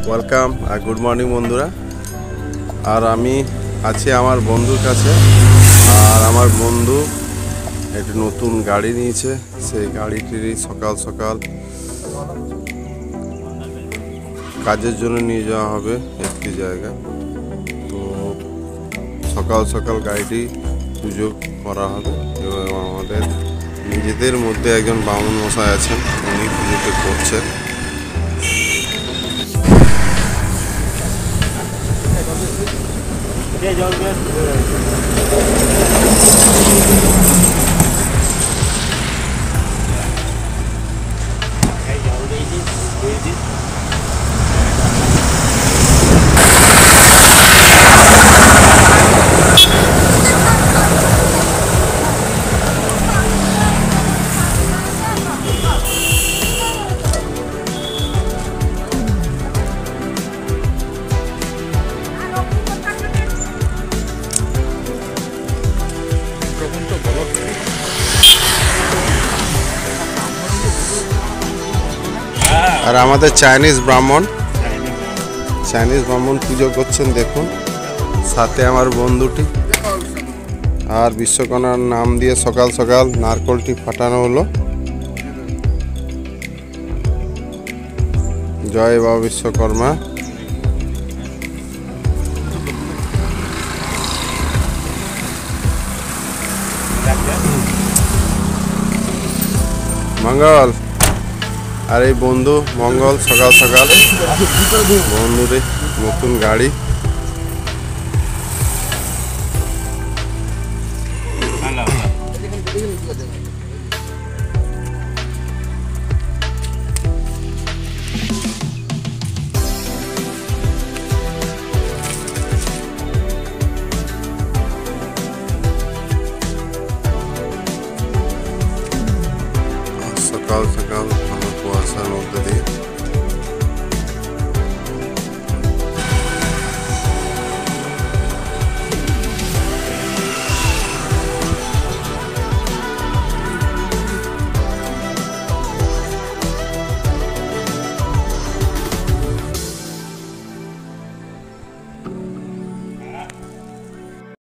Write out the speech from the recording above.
Welcome আর good morning বন্ধুরা। আর আমি আছি আমার বন্ধুর কাছে। আর আমার বন্ধু একটি নতুন গাড়ি নিয়েছে, সেই গাড়িটিরই সকাল সকাল কাজের জন্য নিয়ে যাওয়া হবে একটি জায়গায়। তো সকাল সকাল গাড়িটি পুজো করা হবে এবং আমাদের নিজেদের মধ্যে একজন বামুন মশাই আছেন, উনি পুজোতে করছেন। আর আমাদের চাইনিজ ব্রাহ্মণ পুজো করছেন দেখুন, সাথে আমার বন্ধুটি। আর বিশ্বকর্মার নাম দিয়ে সকাল সকাল নারকলটি ফাটানো হলো। জয় বাবা বিশ্বকর্মা। মঙ্গল। আর এই বন্ধু মঙ্গল সকাল সকাল বন্ধুরে নতুন গাড়ি। সকাল সকাল কুয়াশার মধ্যে দিয়ে